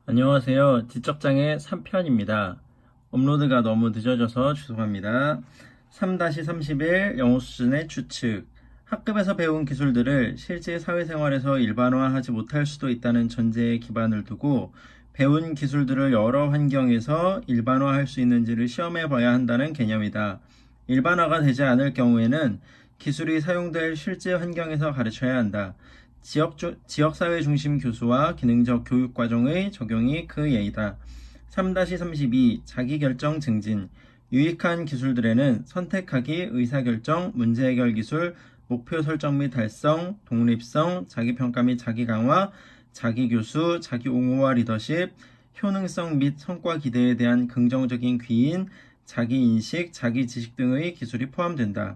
안녕하세요. 지적장애 3편입니다. 업로드가 너무 늦어져서 죄송합니다. 3-31 영어 수준의 추측. 학급에서 배운 기술들을 실제 사회생활에서 일반화하지 못할 수도 있다는 전제에 기반을 두고 배운 기술들을 여러 환경에서 일반화할 수 있는지를 시험해 봐야 한다는 개념이다. 일반화가 되지 않을 경우에는 기술이 사용될 실제 환경에서 가르쳐야 한다. 지역사회 중심 교수와 기능적 교육과정의 적용이 그 예이다. 3-32 자기결정 증진. 유익한 기술들에는 선택하기, 의사결정, 문제해결 기술, 목표 설정 및 달성, 독립성, 자기평가 및 자기강화, 자기교수, 자기옹호와 리더십, 효능성 및 성과 기대에 대한 긍정적인 귀인, 자기인식, 자기지식 등의 기술이 포함된다.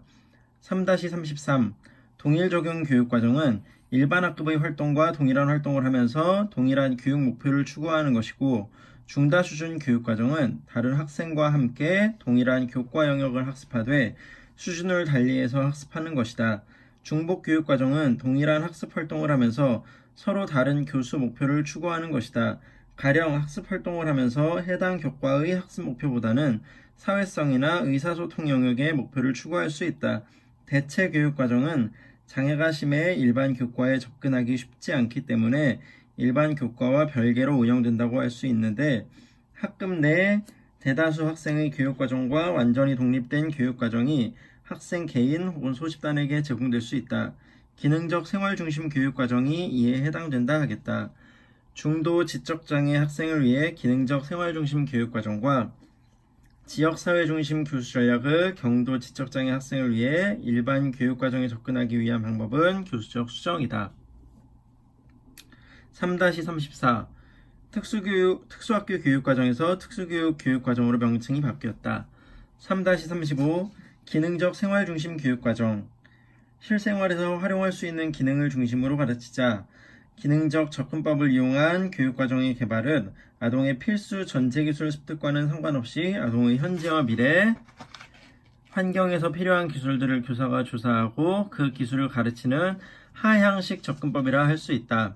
3-33 동일 적용 교육과정은 일반 학급의 활동과 동일한 활동을 하면서 동일한 교육 목표를 추구하는 것이고, 중다 수준 교육과정은 다른 학생과 함께 동일한 교과 영역을 학습하되 수준을 달리해서 학습하는 것이다. 중복 교육과정은 동일한 학습 활동을 하면서 서로 다른 교수 목표를 추구하는 것이다. 가령 학습 활동을 하면서 해당 교과의 학습 목표보다는 사회성이나 의사소통 영역의 목표를 추구할 수 있다. 대체 교육과정은 장애가 심해 일반 교과에 접근하기 쉽지 않기 때문에 일반 교과와 별개로 운영된다고 할 수 있는데, 학급 내 대다수 학생의 교육과정과 완전히 독립된 교육과정이 학생 개인 혹은 소집단에게 제공될 수 있다. 기능적 생활중심 교육과정이 이에 해당된다 하겠다. 중도 지적장애 학생을 위해 기능적 생활중심 교육과정과 지역사회 중심 교수 전략을 경도 지적장애 학생을 위해 일반 교육과정에 접근하기 위한 방법은 교수적 수정이다. 3-34 특수학교 교육과정에서 특수교육 교육과정으로 명칭이 바뀌었다. 3-35 기능적 생활중심 교육과정. 실생활에서 활용할 수 있는 기능을 중심으로 가르치자. 기능적 접근법을 이용한 교육과정의 개발은 아동의 필수 전제기술 습득과는 상관없이 아동의 현재와 미래 환경에서 필요한 기술들을 교사가 조사하고 그 기술을 가르치는 하향식 접근법이라 할 수 있다.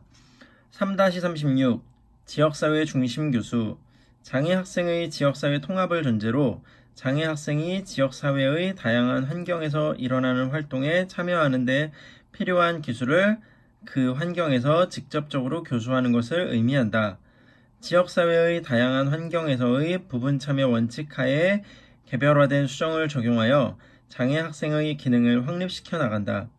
3-36 지역사회 중심 교수. 장애 학생의 지역사회 통합을 전제로 장애 학생이 지역사회의 다양한 환경에서 일어나는 활동에 참여하는 데 필요한 기술을 그 환경에서 직접적으로 교수하는 것을 의미한다. 지역사회의 다양한 환경에서의 부분 참여 원칙 하에 개별화된 수정을 적용하여 장애 학생의 기능을 확립시켜 나간다.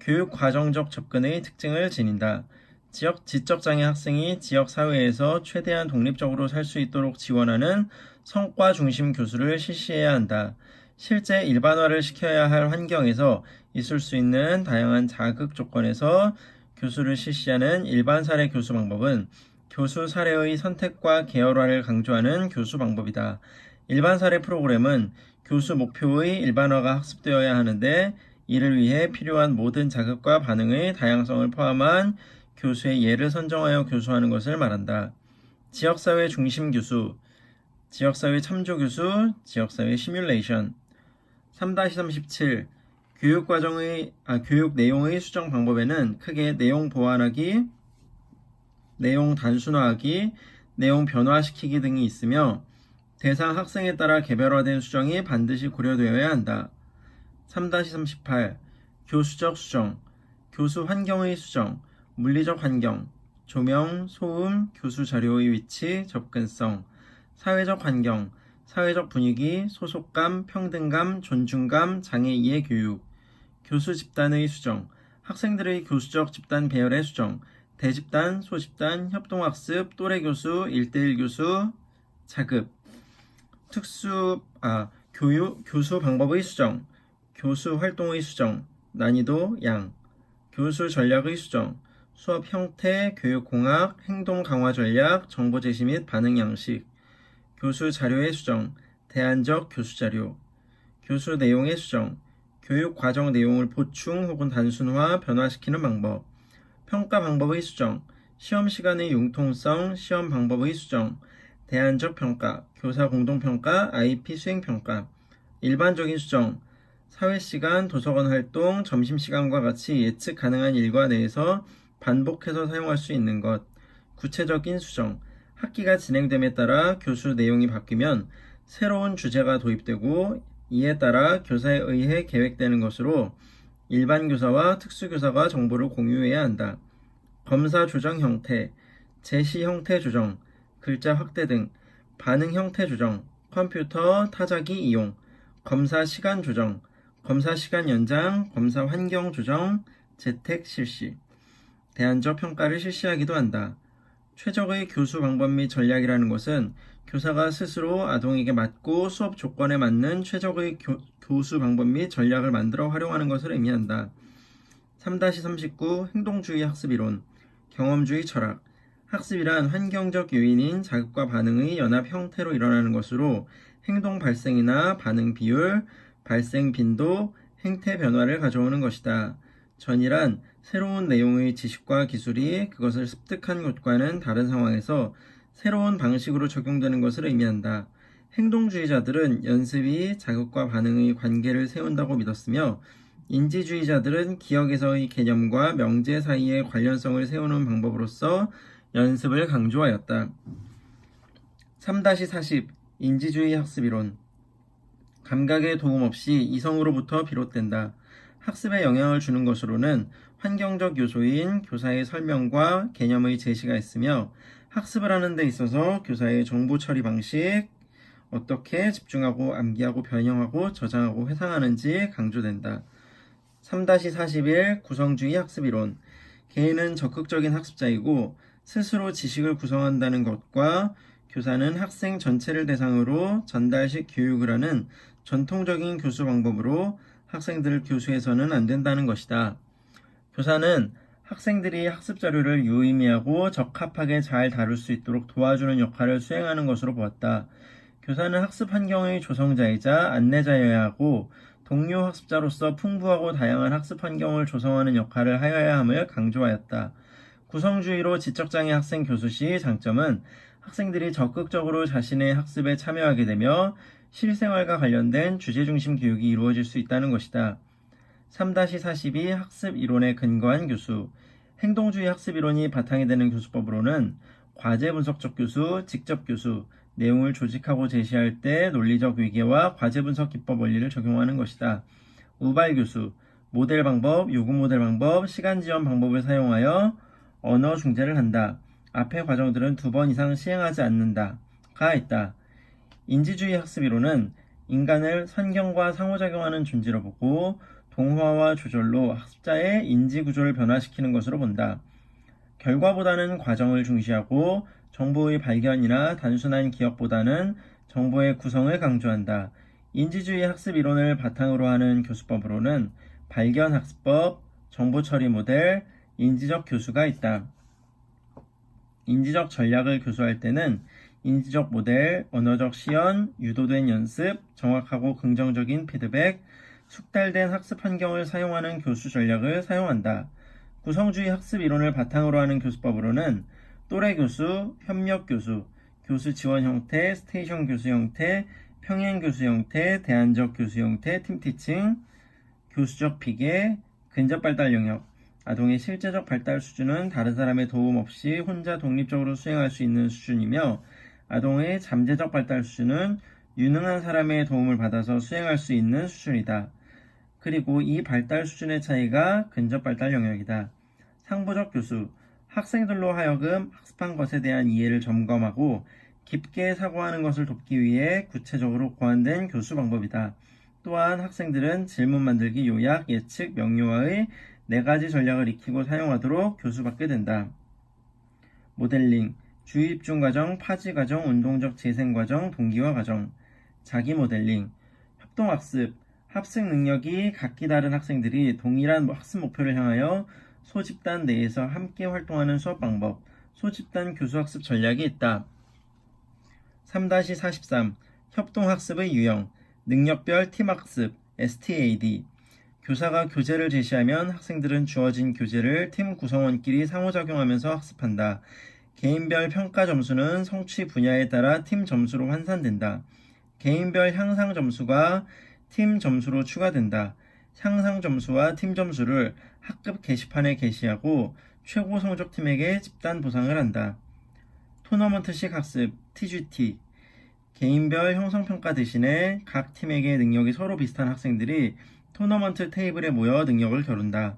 교육과정적 접근의 특징을 지닌다. 지적장애 학생이 지역사회에서 최대한 독립적으로 살 수 있도록 지원하는 성과 중심 교수를 실시해야 한다. 실제 일반화를 시켜야 할 환경에서 있을 수 있는 다양한 자극 조건에서 교수를 실시하는 일반 사례 교수 방법은 교수 사례의 선택과 계열화를 강조하는 교수 방법이다. 일반 사례 프로그램은 교수 목표의 일반화가 학습되어야 하는데, 이를 위해 필요한 모든 자극과 반응의 다양성을 포함한 교수의 예를 선정하여 교수하는 것을 말한다. 지역사회 중심 교수, 지역사회 참조 교수, 지역사회 시뮬레이션. 3-37 교육 내용의 수정 방법에는 크게 내용 보완하기, 내용 단순화하기, 내용 변화시키기 등이 있으며, 대상 학생에 따라 개별화된 수정이 반드시 고려되어야 한다. 3-38 교수적 수정. 교수 환경의 수정. 물리적 환경, 조명, 소음, 교수 자료의 위치, 접근성. 사회적 환경, 사회적 분위기, 소속감, 평등감, 존중감, 장애 이해 교육. 교수 집단의 수정. 학생들의 교수적 집단 배열의 수정. 대집단, 소집단, 협동학습, 또래 교수, 1대1 교수, 자급. 교수 방법의 수정. 교수 활동의 수정. 난이도, 양. 교수 전략의 수정. 수업 형태, 교육 공학, 행동 강화 전략, 정보 제시 및 반응 양식. 교수 자료의 수정. 대안적 교수 자료. 교수 내용의 수정. 교육 과정 내용을 보충 혹은 단순화, 변화시키는 방법. 평가 방법의 수정. 시험 시간의 융통성, 시험 방법의 수정. 대안적 평가, 교사 공동평가, IP 수행평가. 일반적인 수정. 사회시간, 도서관 활동, 점심시간과 같이 예측 가능한 일과 내에서 반복해서 사용할 수 있는 것. 구체적인 수정. 학기가 진행됨에 따라 교수 내용이 바뀌면 새로운 주제가 도입되고 이에 따라 교사에 의해 계획되는 것으로 일반 교사와 특수교사가 정보를 공유해야 한다. 검사 조정 형태, 제시 형태 조정, 글자 확대 등 반응 형태 조정, 컴퓨터 타자기 이용, 검사 시간 조정, 검사 시간 연장, 검사 환경 조정, 재택 실시, 대안적 평가를 실시하기도 한다. 최적의 교수 방법 및 전략이라는 것은 교사가 스스로 아동에게 맞고 수업 조건에 맞는 최적의 교수 방법 및 전략을 만들어 활용하는 것을 의미한다. 3-39 행동주의 학습이론, 경험주의 철학, 학습이란 환경적 요인인 자극과 반응의 연합 형태로 일어나는 것으로 행동 발생이나 반응 비율, 발생 빈도, 행태 변화를 가져오는 것이다. 전이란 새로운 내용의 지식과 기술이 그것을 습득한 것과는 다른 상황에서 새로운 방식으로 적용되는 것을 의미한다. 행동주의자들은 연습이 자극과 반응의 관계를 세운다고 믿었으며 인지주의자들은 기억에서의 개념과 명제 사이의 관련성을 세우는 방법으로서 연습을 강조하였다. 3-40 인지주의 학습이론, 감각의 도움 없이 이성으로부터 비롯된다. 학습에 영향을 주는 것으로는 환경적 요소인 교사의 설명과 개념의 제시가 있으며 학습을 하는 데 있어서 교사의 정보 처리 방식, 어떻게 집중하고 암기하고 변형하고 저장하고 회상하는지 강조된다. 3-41 구성주의 학습이론, 개인은 적극적인 학습자이고 스스로 지식을 구성한다는 것과 교사는 학생 전체를 대상으로 전달식 교육을 하는 전통적인 교수 방법으로 학생들을 교수해서는 안 된다는 것이다. 교사는 학생들이 학습 자료를 유의미하고 적합하게 잘 다룰 수 있도록 도와주는 역할을 수행하는 것으로 보았다. 교사는 학습 환경의 조성자이자 안내자여야 하고 동료 학습자로서 풍부하고 다양한 학습 환경을 조성하는 역할을 하여야 함을 강조하였다. 구성주의로 지적장애 학생 교수 시 장점은 학생들이 적극적으로 자신의 학습에 참여하게 되며 실생활과 관련된 주제중심 교육이 이루어질 수 있다는 것이다. 3-42 학습 이론에 근거한 교수, 행동주의 학습 이론이 바탕이 되는 교수법으로는 과제 분석적 교수, 직접 교수, 내용을 조직하고 제시할 때 논리적 위계와 과제 분석 기법 원리를 적용하는 것이다. 우발 교수, 모델 방법, 요구 모델 방법, 시간 지원 방법을 사용하여 언어 중재를 한다. 앞의 과정들은 2번 이상 시행하지 않는다가 있다. 인지주의 학습이론은 인간을 선경과 상호작용하는 존재로 보고 동화와 조절로 학습자의 인지구조를 변화시키는 것으로 본다. 결과보다는 과정을 중시하고 정보의 발견이나 단순한 기억보다는 정보의 구성을 강조한다. 인지주의 학습 이론을 바탕으로 하는 교수법으로는 발견학습법, 정보처리 모델, 인지적 교수가 있다. 인지적 전략을 교수할 때는 인지적 모델, 언어적 시연, 유도된 연습, 정확하고 긍정적인 피드백, 숙달된 학습 환경을 사용하는 교수 전략을 사용한다. 구성주의 학습 이론을 바탕으로 하는 교수법으로는 또래 교수, 협력 교수, 교수 지원 형태, 스테이션 교수 형태, 평행 교수 형태, 대안적 교수 형태, 팀티칭, 교수적 비계, 근접 발달 영역, 아동의 실제적 발달 수준은 다른 사람의 도움 없이 혼자 독립적으로 수행할 수 있는 수준이며 아동의 잠재적 발달 수준은 유능한 사람의 도움을 받아서 수행할 수 있는 수준이다. 그리고 이 발달 수준의 차이가 근접 발달 영역이다. 상부적 교수, 학생들로 하여금 학습한 것에 대한 이해를 점검하고 깊게 사고하는 것을 돕기 위해 구체적으로 고안된 교수 방법이다. 또한 학생들은 질문 만들기, 요약, 예측, 명료화의 4가지 전략을 익히고 사용하도록 교수받게 된다. 모델링, 주의집중 과정, 파지 과정, 운동적 재생 과정, 동기화 과정. 자기 모델링, 협동학습, 학습 능력이 각기 다른 학생들이 동일한 학습 목표를 향하여 소집단 내에서 함께 활동하는 수업 방법, 소집단 교수학습 전략이 있다. 3-43 협동학습의 유형, 능력별 팀학습, STAD. 교사가 교재를 제시하면 학생들은 주어진 교재를 팀 구성원끼리 상호작용하면서 학습한다. 개인별 평가 점수는 성취 분야에 따라 팀 점수로 환산된다. 개인별 향상 점수가 팀 점수로 추가된다. 향상 점수와 팀 점수를 학급 게시판에 게시하고 최고 성적팀에게 집단 보상을 한다. 토너먼트식 학습 TGT, 개인별 형성평가 대신에 각 팀에게 능력이 서로 비슷한 학생들이 토너먼트 테이블에 모여 능력을 겨룬다.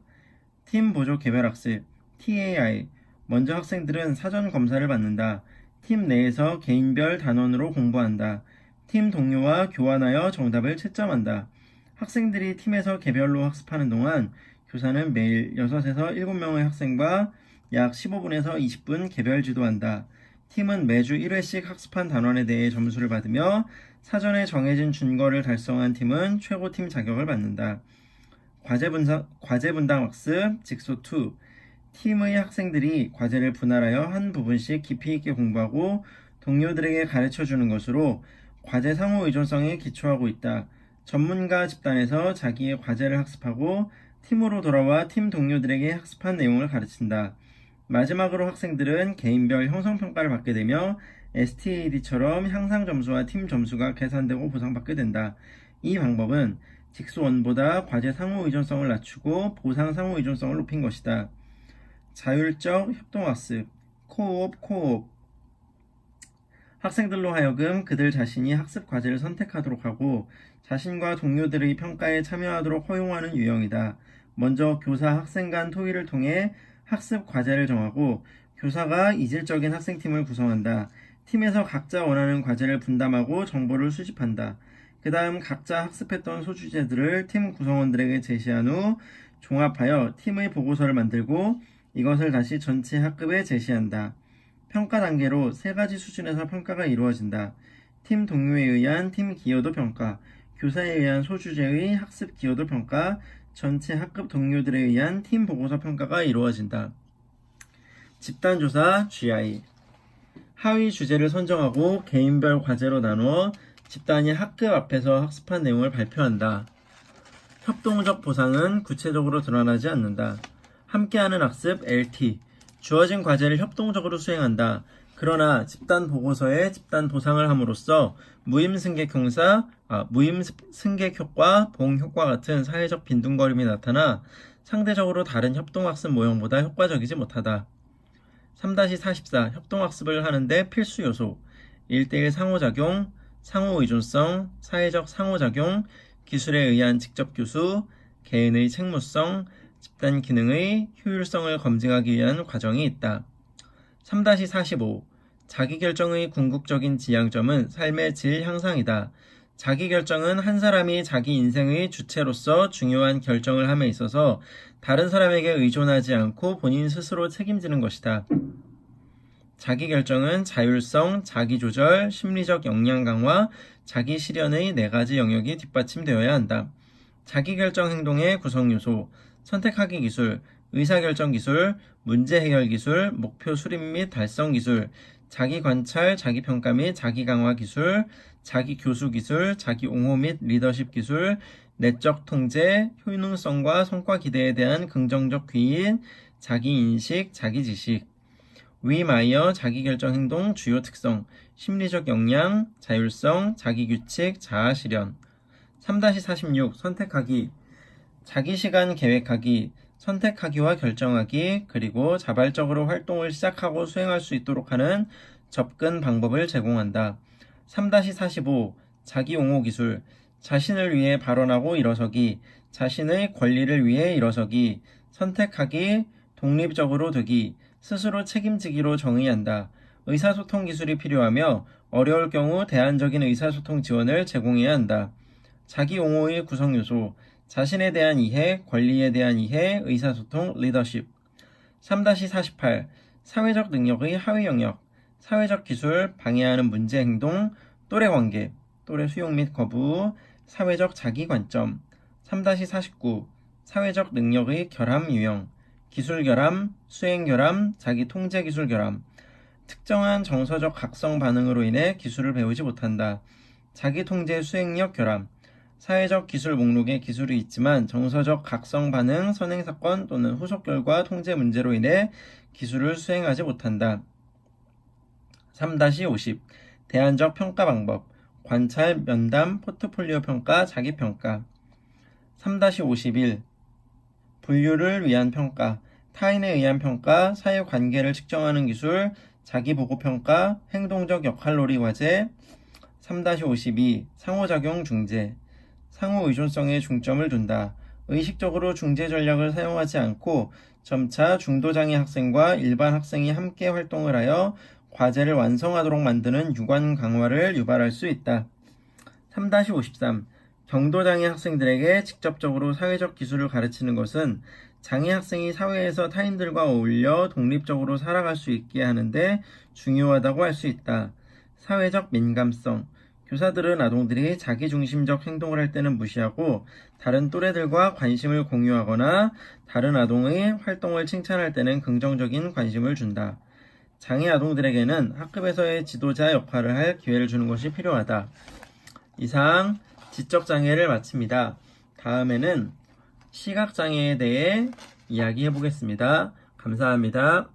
팀 보조 개별학습 TAI, 먼저 학생들은 사전 검사를 받는다. 팀 내에서 개인별 단원으로 공부한다. 팀 동료와 교환하여 정답을 채점한다. 학생들이 팀에서 개별로 학습하는 동안 교사는 매일 6에서 7명의 학생과 약 15분에서 20분 개별 지도한다. 팀은 매주 1회씩 학습한 단원에 대해 점수를 받으며 사전에 정해진 준거를 달성한 팀은 최고팀 자격을 받는다. 과제 분담 학습 직소2, 팀의 학생들이 과제를 분할하여 한 부분씩 깊이 있게 공부하고 동료들에게 가르쳐주는 것으로 과제 상호 의존성에 기초하고 있다. 전문가 집단에서 자기의 과제를 학습하고 팀으로 돌아와 팀 동료들에게 학습한 내용을 가르친다. 마지막으로 학생들은 개인별 형성평가를 받게 되며 STAD처럼 향상 점수와 팀 점수가 계산되고 보상받게 된다. 이 방법은 직소1보다 과제 상호 의존성을 낮추고 보상 상호 의존성을 높인 것이다. 자율적 협동학습 코옵 학생들로 하여금 그들 자신이 학습 과제를 선택하도록 하고 자신과 동료들의 평가에 참여하도록 허용하는 유형이다. 먼저 교사 학생 간 토의를 통해 학습 과제를 정하고 교사가 이질적인 학생팀을 구성한다. 팀에서 각자 원하는 과제를 분담하고 정보를 수집한다. 그 다음 각자 학습했던 소주제들을 팀 구성원들에게 제시한 후 종합하여 팀의 보고서를 만들고 이것을 다시 전체 학급에 제시한다. 평가 단계로 3가지 수준에서 평가가 이루어진다. 팀 동료에 의한 팀 기여도 평가, 교사에 의한 소주제의 학습 기여도 평가, 전체 학급 동료들에 의한 팀 보고서 평가가 이루어진다. 집단조사 GI, 하위 주제를 선정하고 개인별 과제로 나누어 집단이 학급 앞에서 학습한 내용을 발표한다. 협동적 보상은 구체적으로 드러나지 않는다. 함께하는 학습 LT, 주어진 과제를 협동적으로 수행한다. 그러나 집단 보고서에 집단 보상을 함으로써 무임 승객 효과, 봉 효과 같은 사회적 빈둥거림이 나타나 상대적으로 다른 협동학습 모형보다 효과적이지 못하다. 3-44 협동학습을 하는데 필수 요소 1대1 상호작용, 상호의존성, 사회적 상호작용, 기술에 의한 직접 교수, 개인의 책무성, 집단 기능의 효율성을 검증하기 위한 과정이 있다. 3-45 자기결정의 궁극적인 지향점은 삶의 질 향상이다. 자기결정은 한 사람이 자기 인생의 주체로서 중요한 결정을 함에 있어서 다른 사람에게 의존하지 않고 본인 스스로 책임지는 것이다. 자기결정은 자율성, 자기조절, 심리적 역량 강화, 자기실현의 4가지 영역이 뒷받침되어야 한다. 자기결정 행동의 구성요소, 선택하기 기술, 의사결정 기술, 문제해결 기술, 목표 수립 및 달성 기술, 자기관찰, 자기평가 및 자기강화 기술, 자기교수 기술, 자기옹호 및 리더십 기술, 내적 통제, 효능성과 성과 기대에 대한 긍정적 귀인, 자기인식, 자기지식. 위마이어 자기결정 행동 주요 특성, 심리적 역량, 자율성, 자기규칙, 자아실현. 3-46 선택하기, 자기시간 계획하기, 선택하기와 결정하기, 그리고 자발적으로 활동을 시작하고 수행할 수 있도록 하는 접근 방법을 제공한다. 3-45 자기옹호 기술, 자신을 위해 발언하고 일어서기, 자신의 권리를 위해 일어서기, 선택하기, 독립적으로 되기, 스스로 책임지기로 정의한다. 의사소통 기술이 필요하며 어려울 경우 대안적인 의사소통 지원을 제공해야 한다. 자기옹호의 구성요소, 자신에 대한 이해, 권리에 대한 이해, 의사소통, 리더십. 3-48 사회적 능력의 하위 영역, 사회적 기술, 방해하는 문제 행동, 또래 관계, 또래 수용 및 거부, 사회적 자기 관점. 3-49 사회적 능력의 결함 유형, 기술 결함, 수행 결함, 자기 통제 기술 결함. 특정한 정서적 각성 반응으로 인해 기술을 배우지 못한다. 자기 통제 수행력 결함. 사회적 기술 목록에 기술이 있지만 정서적 각성 반응, 선행 사건 또는 후속 결과 통제 문제로 인해 기술을 수행하지 못한다. 3-50 대안적 평가 방법, 관찰, 면담, 포트폴리오 평가, 자기평가. 3-51 분류를 위한 평가, 타인에 의한 평가, 사회관계를 측정하는 기술, 자기보고평가, 행동적 역할놀이 과제, 3-52 상호작용 중재, 상호의존성에 중점을 둔다. 의식적으로 중재 전략을 사용하지 않고 점차 중도장애 학생과 일반 학생이 함께 활동을 하여 과제를 완성하도록 만드는 유관 강화를 유발할 수 있다. 3-53 경도장애 학생들에게 직접적으로 사회적 기술을 가르치는 것은 장애 학생이 사회에서 타인들과 어울려 독립적으로 살아갈 수 있게 하는데 중요하다고 할 수 있다. 사회적 민감성 교사들은 아동들이 자기중심적 행동을 할 때는 무시하고 다른 또래들과 관심을 공유하거나 다른 아동의 활동을 칭찬할 때는 긍정적인 관심을 준다. 장애 아동들에게는 학급에서의 지도자 역할을 할 기회를 주는 것이 필요하다. 이상 지적장애를 마칩니다. 다음에는 시각장애에 대해 이야기해 보겠습니다. 감사합니다.